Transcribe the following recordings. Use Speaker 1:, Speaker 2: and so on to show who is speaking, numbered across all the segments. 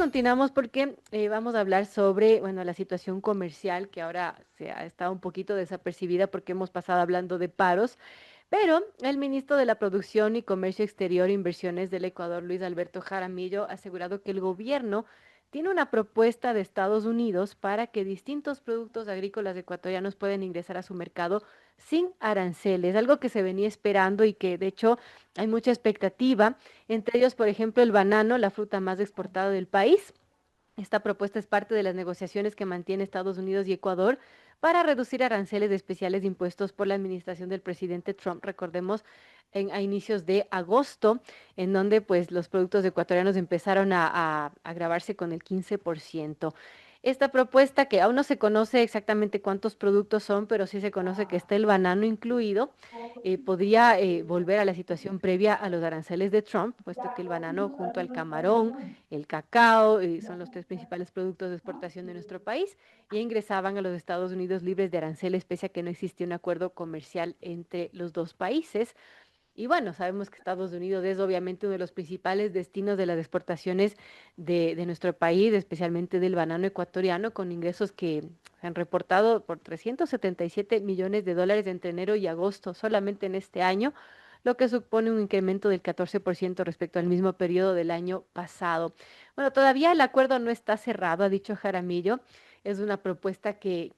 Speaker 1: continuamos porque vamos a hablar sobre, bueno, la situación comercial que ahora se ha estado un poquito desapercibida porque hemos pasado hablando de paros, pero el ministro de la Producción y Comercio Exterior e Inversiones del Ecuador, Luis Alberto Jaramillo, ha asegurado que el gobierno tiene una propuesta de Estados Unidos para que distintos productos agrícolas ecuatorianos puedan ingresar a su mercado sin aranceles, algo que se venía esperando y que de hecho hay mucha expectativa, entre ellos, por ejemplo, el banano, la fruta más exportada del país. Esta propuesta es parte de las negociaciones que mantiene Estados Unidos y Ecuador para reducir aranceles especiales impuestos por la administración del presidente Trump. Recordemos, a inicios de agosto, en donde pues los productos ecuatorianos empezaron a gravarse con el 15%. Esta propuesta, que aún no se conoce exactamente cuántos productos son, pero sí se conoce que está el banano incluido, podría volver a la situación previa a los aranceles de Trump, puesto que el banano junto al camarón, el cacao, son los tres principales productos de exportación de nuestro país, y ingresaban a los Estados Unidos libres de aranceles, pese a que no existía un acuerdo comercial entre los dos países. Y bueno, sabemos que Estados Unidos es obviamente uno de los principales destinos de las exportaciones de nuestro país, especialmente del banano ecuatoriano, con ingresos que se han reportado por 377 millones de dólares entre enero y agosto solamente en este año, lo que supone un incremento del 14% respecto al mismo periodo del año pasado. Bueno, todavía el acuerdo no está cerrado, ha dicho Jaramillo. Es una propuesta que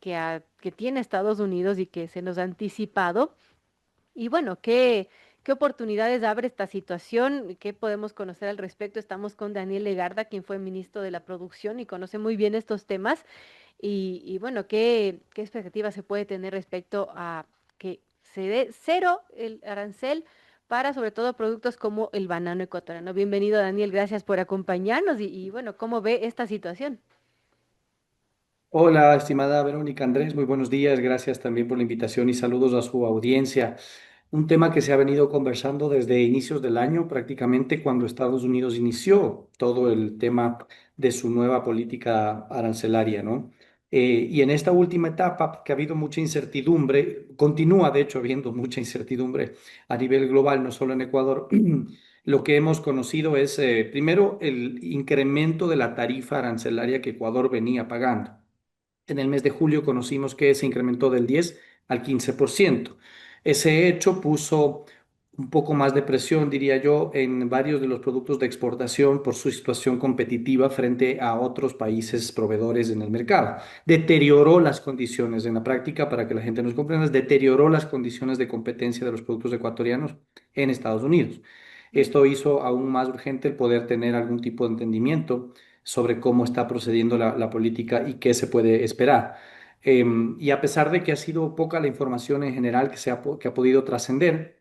Speaker 1: tiene Estados Unidos y que se nos ha anticipado. Y bueno, ¿qué oportunidades abre esta situación? ¿Qué podemos conocer al respecto? Estamos con Daniel Legarda, quien fue ministro de la Producción y conoce muy bien estos temas. Y bueno, ¿qué expectativa se puede tener respecto a que se dé cero el arancel para sobre todo productos como el banano ecuatoriano? Bienvenido, Daniel, gracias por acompañarnos y bueno, ¿cómo ve esta situación?
Speaker 2: Hola, estimada Verónica Andrés, muy buenos días. Gracias también por la invitación y saludos a su audiencia. Un tema que se ha venido conversando desde inicios del año, prácticamente cuando Estados Unidos inició todo el tema de su nueva política arancelaria, ¿no? Y en esta última etapa, que ha habido mucha incertidumbre, continúa de hecho habiendo mucha incertidumbre a nivel global, no solo en Ecuador. Lo que hemos conocido es, primero, el incremento de la tarifa arancelaria que Ecuador venía pagando. En el mes de julio conocimos que se incrementó del 10 al 15%. Ese hecho puso un poco más de presión, diría yo, en varios de los productos de exportación por su situación competitiva frente a otros países proveedores en el mercado. Deterioró las condiciones en la práctica, para que la gente nos comprenda, deterioró las condiciones de competencia de los productos ecuatorianos en Estados Unidos. Esto hizo aún más urgente el poder tener algún tipo de entendimiento sobre cómo está procediendo la política y qué se puede esperar. Y a pesar de que ha sido poca la información en general que ha podido trascender,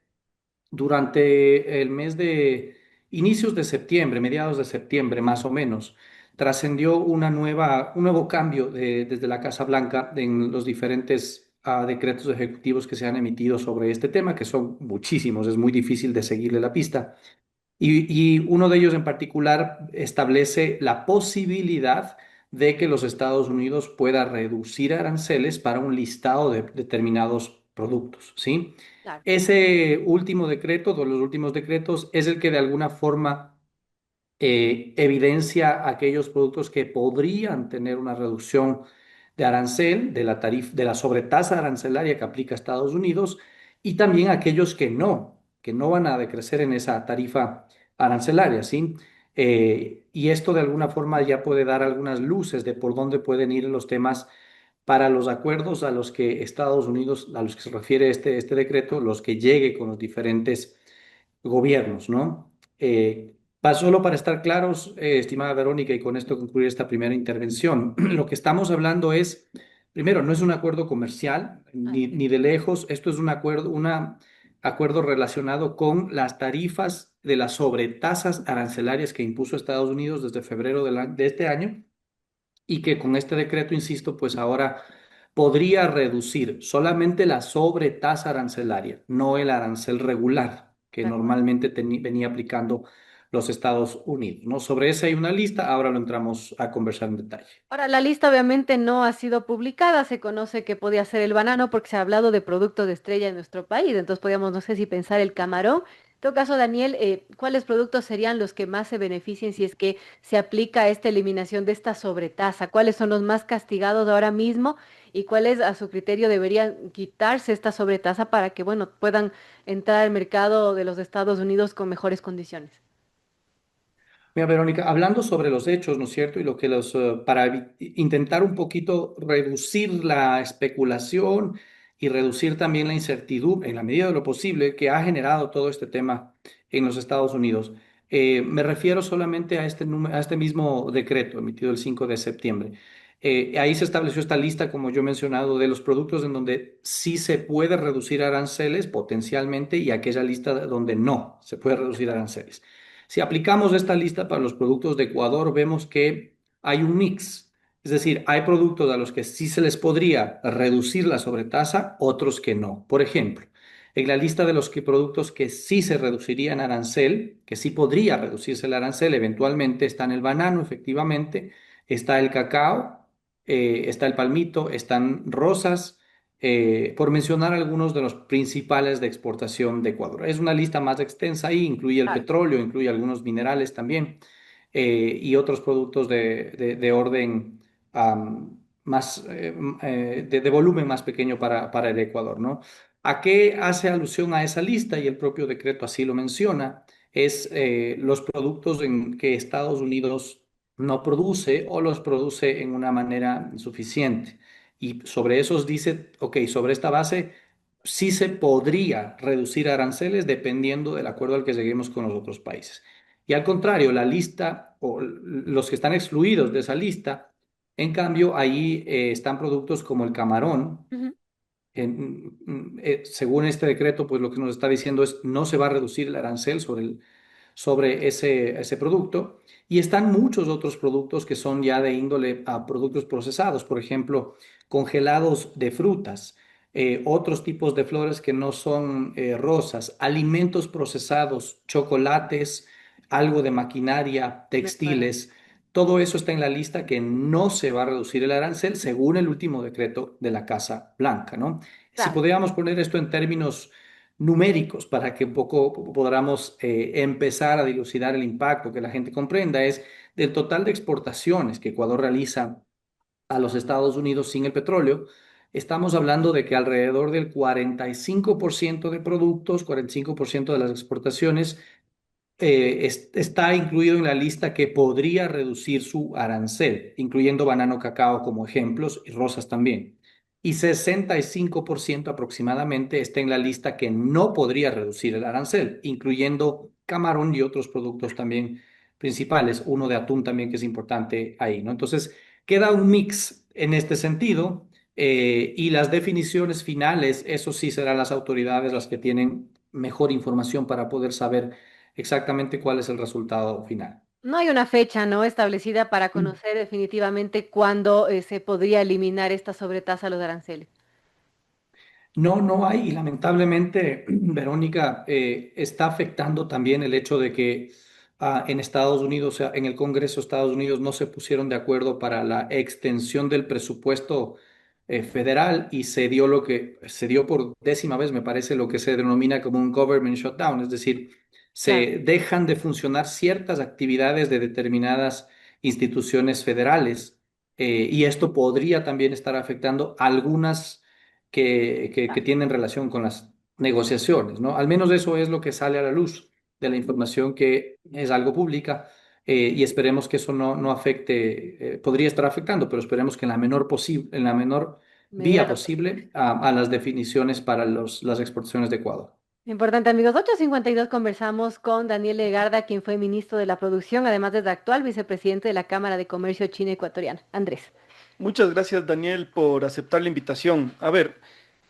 Speaker 2: durante el mes de inicios de septiembre, mediados de septiembre más o menos, trascendió un nuevo cambio desde la Casa Blanca en los diferentes decretos ejecutivos que se han emitido sobre este tema, que son muchísimos, es muy difícil de seguirle la pista. Y uno de ellos en particular establece la posibilidad de que los Estados Unidos pueda reducir aranceles para un listado de determinados productos, ¿sí?
Speaker 1: Claro.
Speaker 2: Ese último decreto, de los últimos decretos, es el que de alguna forma evidencia aquellos productos que podrían tener una reducción de arancel, de la tarifa, de la sobretasa arancelaria que aplica Estados Unidos, y también aquellos que no van a decrecer en esa tarifa arancelaria, ¿sí? Y esto de alguna forma ya puede dar algunas luces de por dónde pueden ir los temas para los acuerdos a los que Estados Unidos, a los que se refiere este decreto, los que llegue con los diferentes gobiernos, ¿no? Solo para estar claros, estimada Verónica, y con esto concluir esta primera intervención, lo que estamos hablando es, primero, no es un acuerdo comercial,
Speaker 1: Así es.
Speaker 2: ni de lejos, esto es un acuerdo relacionado con las tarifas de las sobretasas arancelarias que impuso Estados Unidos desde febrero de este año, y que con este decreto, insisto, pues ahora podría reducir solamente la sobretasa arancelaria, no el arancel regular que
Speaker 1: De acuerdo.
Speaker 2: normalmente venía aplicando los Estados Unidos, ¿no? Sobre ese hay una lista, ahora lo entramos a conversar en detalle.
Speaker 1: Ahora, la lista obviamente no ha sido publicada, se conoce que podía ser el banano porque se ha hablado de productos de estrella en nuestro país, entonces podíamos, no sé si pensar el camarón, En todo caso, Daniel, ¿cuáles productos serían los que más se beneficien si es que se aplica esta eliminación de esta sobretasa? ¿Cuáles son los más castigados ahora mismo y cuáles a su criterio deberían quitarse esta sobretasa para que, bueno, puedan entrar al mercado de los Estados Unidos con mejores condiciones?
Speaker 2: Mira, Verónica, hablando sobre los hechos, ¿no es cierto? Y lo que para intentar un poquito reducir la especulación y reducir también la incertidumbre en la medida de lo posible que ha generado todo este tema en los Estados Unidos. Me refiero solamente a a este mismo decreto emitido el 5 de septiembre. Ahí se estableció esta lista, como yo he mencionado, de los productos en donde sí se puede reducir aranceles potencialmente y aquella lista donde no se puede reducir aranceles. Si aplicamos esta lista para los productos de Ecuador, vemos que hay un mix. Es decir, hay productos a los que sí se les podría reducir la sobretasa, otros que no. Por ejemplo, en la lista de los productos que sí se reducirían arancel, que sí podría reducirse el arancel eventualmente, están el banano, efectivamente, está el cacao, está el palmito, están rosas, por mencionar algunos de los principales de exportación de Ecuador. Es una lista más extensa ahí, incluye el
Speaker 1: Claro.
Speaker 2: petróleo, incluye algunos minerales también, y otros productos de orden más, de volumen más pequeño para el Ecuador, ¿no? ¿A qué hace alusión a esa lista? Y el propio decreto así lo menciona, es los productos en que Estados Unidos no produce o los produce en una manera insuficiente. Y sobre esos dice, ok, sobre esta base sí se podría reducir aranceles dependiendo del acuerdo al que lleguemos con los otros países. Y al contrario, la lista o los que están excluidos de esa lista, en cambio, ahí están productos como el camarón.
Speaker 1: Ujú.
Speaker 2: Según este decreto, pues lo que nos está diciendo es no se va a reducir el arancel sobre ese producto. Y están muchos otros productos que son ya de índole a productos procesados, por ejemplo, congelados de frutas, otros tipos de flores que no son rosas, alimentos procesados, chocolates, algo de maquinaria,
Speaker 1: De acuerdo.
Speaker 2: textiles. Todo eso está en la lista que no se va a reducir el arancel según el último decreto de la Casa Blanca, ¿no? Si
Speaker 1: Claro.
Speaker 2: podríamos poner esto en términos numéricos para que un poco podamos empezar a dilucidar el impacto, que la gente comprenda, es del total de exportaciones que Ecuador realiza a los Estados Unidos sin el petróleo, estamos hablando de que alrededor del 45% de productos, 45% de las exportaciones está incluido en la lista que podría reducir su arancel, incluyendo banano, cacao como ejemplos y rosas también. Y 65% aproximadamente está en la lista que no podría reducir el arancel, incluyendo camarón y otros productos también principales, uno de atún también que es importante ahí, ¿no? Entonces, queda un mix en este sentido. Y las definiciones finales, eso sí serán las autoridades las que tienen mejor información para poder saber exactamente cuál es el resultado final.
Speaker 1: No hay una fecha, ¿no?, establecida para conocer definitivamente cuándo se podría eliminar esta sobretasa a los aranceles.
Speaker 2: No, no hay, y lamentablemente, Verónica, está afectando también el hecho de que en Estados Unidos, o sea, en el Congreso de Estados Unidos no se pusieron de acuerdo para la extensión del presupuesto federal y se dio lo que se dio por décima vez, me parece, lo que se denomina como un government shutdown, es decir,
Speaker 1: Claro.
Speaker 2: se dejan de funcionar ciertas actividades de determinadas instituciones federales, y esto podría también estar afectando algunas que tienen relación con las negociaciones, ¿no? Al menos eso es lo que sale a la luz de la información que es algo pública, y esperemos que eso no afecte, podría estar afectando, pero esperemos que en la menor
Speaker 1: Medida
Speaker 2: vía
Speaker 1: lo posible.
Speaker 2: posible a las definiciones para las exportaciones de Ecuador.
Speaker 1: Importante, amigos. 8:52 conversamos con Daniel Legarda, quien fue ministro de la Producción, además de actual vicepresidente de la Cámara de Comercio China Ecuatoriana. Andrés.
Speaker 3: Muchas gracias, Daniel, por aceptar la invitación. A ver,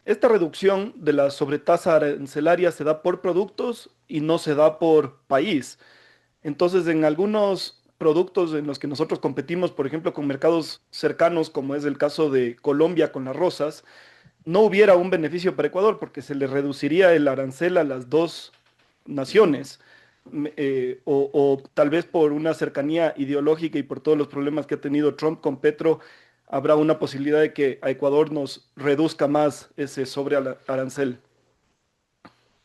Speaker 3: esta reducción de la sobretasa arancelaria se da por productos y no se da por país. Entonces, en algunos productos en los que nosotros competimos, por ejemplo, con mercados cercanos, como es el caso de Colombia con las rosas, no hubiera un beneficio para Ecuador porque se le reduciría el arancel a las dos naciones. O tal vez por una cercanía ideológica y por todos los problemas que ha tenido Trump con Petro, habrá una posibilidad de que a Ecuador nos reduzca más ese sobre arancel.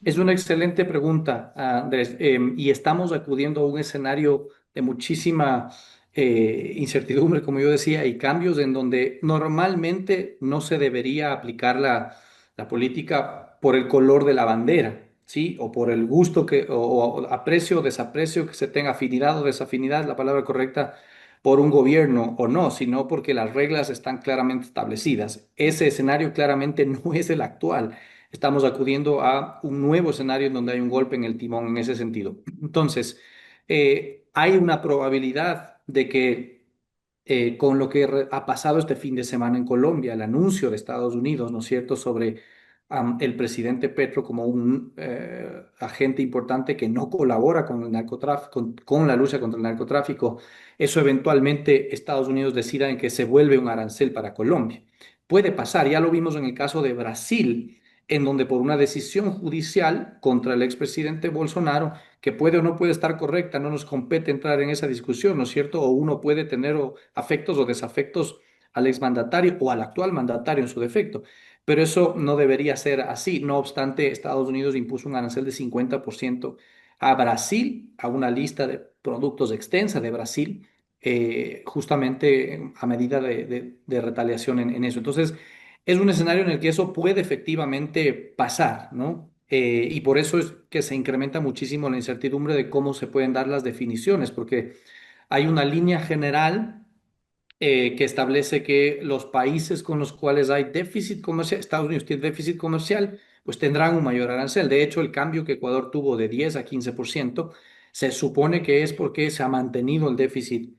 Speaker 2: Es una excelente pregunta, Andrés, y estamos acudiendo a un escenario de muchísima incertidumbre, como yo decía, y cambios en donde normalmente no se debería aplicar la política por el color de la bandera, ¿sí? O por el gusto o aprecio o desaprecio que se tenga, afinidad o desafinidad, la palabra correcta, por un gobierno o no, sino porque las reglas están claramente establecidas. Ese escenario claramente no es el actual. Estamos acudiendo a un nuevo escenario en donde hay un golpe en el timón en ese sentido. Entonces, hay una probabilidad de que con lo que ha pasado este fin de semana en Colombia, el anuncio de Estados Unidos, ¿no es cierto?, sobre el presidente Petro como un agente importante que no colabora con el narcotráfico, con la lucha contra el narcotráfico, eso eventualmente Estados Unidos decida en que se vuelve un arancel para Colombia. Puede pasar, ya lo vimos en el caso de Brasil, en donde por una decisión judicial contra el expresidente Bolsonaro, que puede o no puede estar correcta, no nos compete entrar en esa discusión, ¿no es cierto? O uno puede tener afectos o desafectos al exmandatario o al actual mandatario en su defecto. Pero eso no debería ser así. No obstante, Estados Unidos impuso un arancel de 50% a Brasil, a una lista de productos extensa de Brasil, justamente a medida de retaliación en eso. Entonces, es un escenario en el que eso puede efectivamente pasar, ¿no? Y por eso es que se incrementa muchísimo la incertidumbre de cómo se pueden dar las definiciones, porque hay una línea general que establece que los países con los cuales hay déficit comercial, Estados Unidos tiene déficit comercial, pues tendrán un mayor arancel. De hecho, el cambio que Ecuador tuvo de 10 a 15% se supone que es porque se ha mantenido el déficit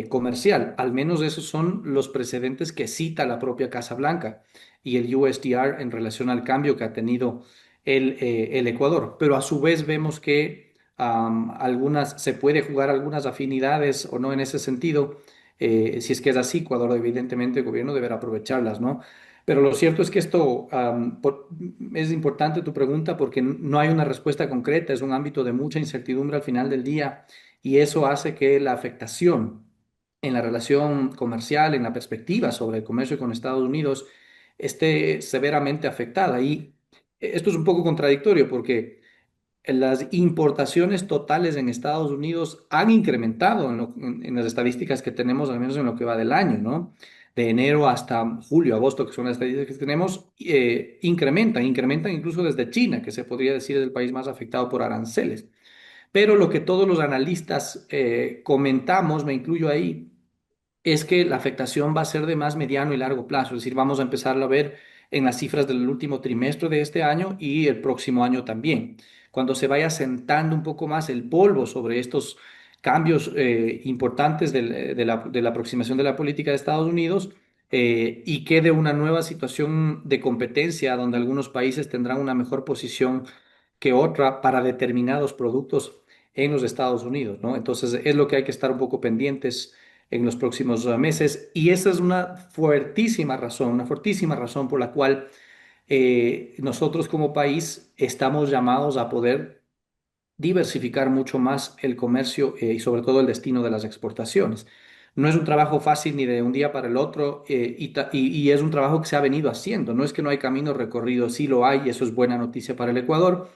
Speaker 2: comercial. Al menos esos son los precedentes que cita la propia Casa Blanca y el USDR en relación al cambio que ha tenido el Ecuador. Pero a su vez vemos que algunas, se puede jugar algunas afinidades o no en ese sentido. Si es que es así, Ecuador, evidentemente, el gobierno deberá aprovecharlas, ¿no? Pero lo cierto es que esto es importante tu pregunta porque no hay una respuesta concreta, es un ámbito de mucha incertidumbre al final del día y eso hace que la afectación en la relación comercial, en la perspectiva sobre el comercio con Estados Unidos, esté severamente afectada. Y esto es un poco contradictorio porque las importaciones totales en Estados Unidos han incrementado en las estadísticas que tenemos, al menos en lo que va del año, ¿no? De enero hasta julio, agosto, que son las estadísticas que tenemos, incrementan incluso desde China, que se podría decir es el país más afectado por aranceles. Pero lo que todos los analistas comentamos, me incluyo ahí, es que la afectación va a ser de más mediano y largo plazo, es decir, vamos a empezarlo a ver en las cifras del último trimestre de este año y el próximo año también. Cuando se vaya sentando un poco más el polvo sobre estos cambios importantes de la aproximación de la política de Estados Unidos y quede una nueva situación de competencia donde algunos países tendrán una mejor posición que otra para determinados productos en los Estados Unidos, ¿no? Entonces es lo que hay que estar un poco pendientes en los próximos meses. Y esa es una fortísima razón por la cual nosotros como país estamos llamados a poder diversificar mucho más el comercio y sobre todo el destino de las exportaciones. No es un trabajo fácil ni de un día para el otro y es un trabajo que se ha venido haciendo. No es que no hay camino recorrido, sí lo hay y eso es buena noticia para el Ecuador.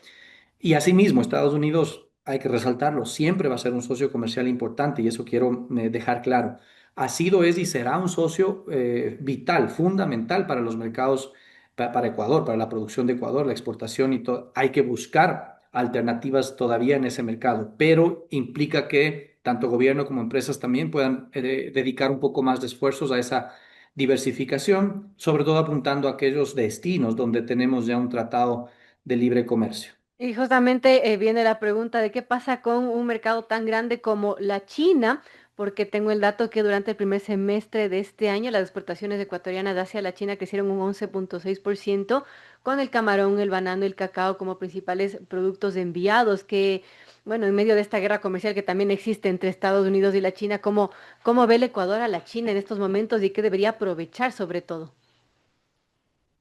Speaker 2: Y asimismo, Estados Unidos, hay que resaltarlo, siempre va a ser un socio comercial importante y eso quiero dejar claro. Ha sido, es y será un socio vital, fundamental para los mercados, para Ecuador, para la producción de Ecuador, la exportación y todo. Hay que buscar alternativas todavía en ese mercado, pero implica que tanto gobierno como empresas también puedan dedicar un poco más de esfuerzos a esa diversificación, sobre todo apuntando a aquellos destinos donde tenemos ya un tratado de libre comercio.
Speaker 1: Y justamente viene la pregunta de qué pasa con un mercado tan grande como la China, porque tengo el dato que durante el primer semestre de este año las exportaciones ecuatorianas hacia la China crecieron un 11,6%, con el camarón, el banano, el cacao como principales productos enviados, que, bueno, en medio de esta guerra comercial que también existe entre Estados Unidos y la China, ¿cómo ve el Ecuador a la China en estos momentos y qué debería aprovechar sobre todo?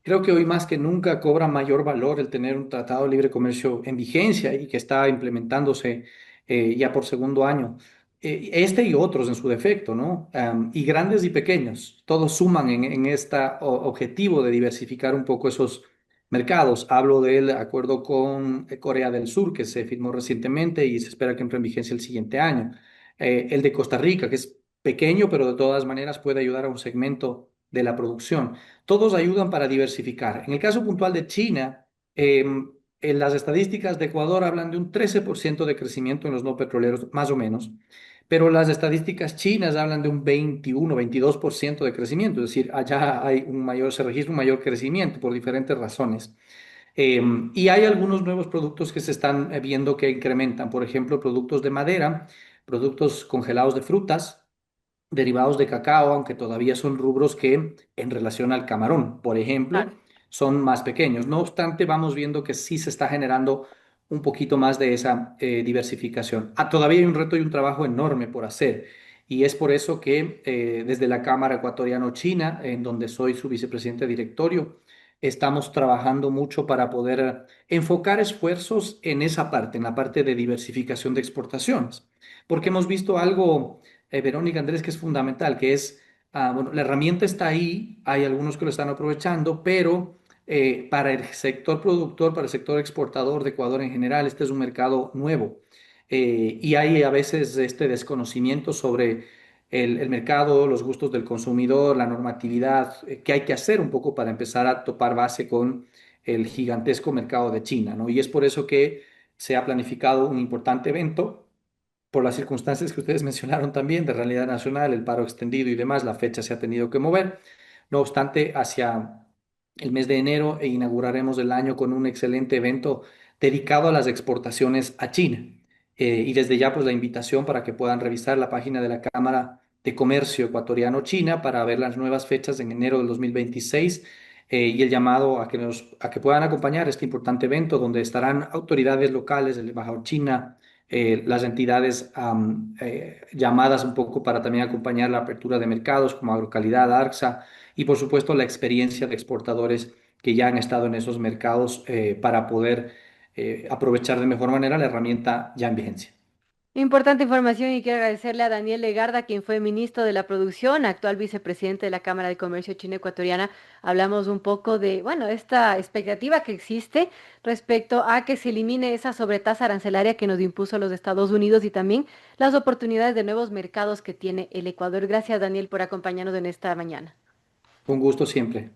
Speaker 2: Creo que hoy más que nunca cobra mayor valor el tener un tratado de libre comercio en vigencia y que está implementándose ya por segundo año. Este y otros en su defecto, ¿no? Y grandes y pequeños, todos suman en este objetivo de diversificar un poco esos mercados. Hablo del acuerdo con Corea del Sur, que se firmó recientemente y se espera que entre en vigencia el siguiente año. El de Costa Rica, que es pequeño, pero de todas maneras puede ayudar a un segmento de la producción. Todos ayudan para diversificar. En el caso puntual de China, en las estadísticas de Ecuador hablan de un 13% de crecimiento en los no petroleros, más o menos, pero las estadísticas chinas hablan de un 21, 22% de crecimiento, es decir, allá hay un mayor, se registra un mayor crecimiento por diferentes razones. Y hay algunos nuevos productos que se están viendo que incrementan, por ejemplo, productos de madera, productos congelados de frutas, derivados de cacao, aunque todavía son rubros que en relación al camarón, por ejemplo,
Speaker 1: Claro.
Speaker 2: son más pequeños. No obstante, vamos viendo que sí se está generando un poquito más de esa diversificación. Todavía hay un reto y un trabajo enorme por hacer. Y es por eso que desde la Cámara Ecuatoriano-China, en donde soy su vicepresidente de directorio, estamos trabajando mucho para poder enfocar esfuerzos en esa parte, en la parte de diversificación de exportaciones. Porque hemos visto algo Verónica Andrés, que es fundamental, que es, bueno, la herramienta está ahí, hay algunos que lo están aprovechando, pero para el sector productor, para el sector exportador de Ecuador en general, este es un mercado nuevo. Y hay a veces este desconocimiento sobre el mercado, los gustos del consumidor, la normatividad, que hay que hacer un poco para empezar a topar base con el gigantesco mercado de China, ¿no? Y es por eso que se ha planificado un importante evento por las circunstancias que ustedes mencionaron también de realidad nacional, el paro extendido y demás, la fecha se ha tenido que mover. No obstante, hacia el mes de enero inauguraremos el año con un excelente evento dedicado a las exportaciones a China. Y desde ya, pues la invitación para que puedan revisar la página de la Cámara de Comercio Ecuatoriano-China para ver las nuevas fechas en enero del 2026 y el llamado a que puedan acompañar este importante evento donde estarán autoridades locales, el embajador China, las entidades llamadas un poco para también acompañar la apertura de mercados como Agrocalidad, ARCSA y por supuesto la experiencia de exportadores que ya han estado en esos mercados para poder aprovechar de mejor manera la herramienta ya en vigencia.
Speaker 1: Importante información y quiero agradecerle a Daniel Legarda, quien fue ministro de la Producción, actual vicepresidente de la Cámara de Comercio China Ecuatoriana. Hablamos un poco de, bueno, esta expectativa que existe respecto a que se elimine esa sobretasa arancelaria que nos impuso los Estados Unidos y también las oportunidades de nuevos mercados que tiene el Ecuador. Gracias, Daniel, por acompañarnos en esta mañana.
Speaker 2: Un gusto siempre.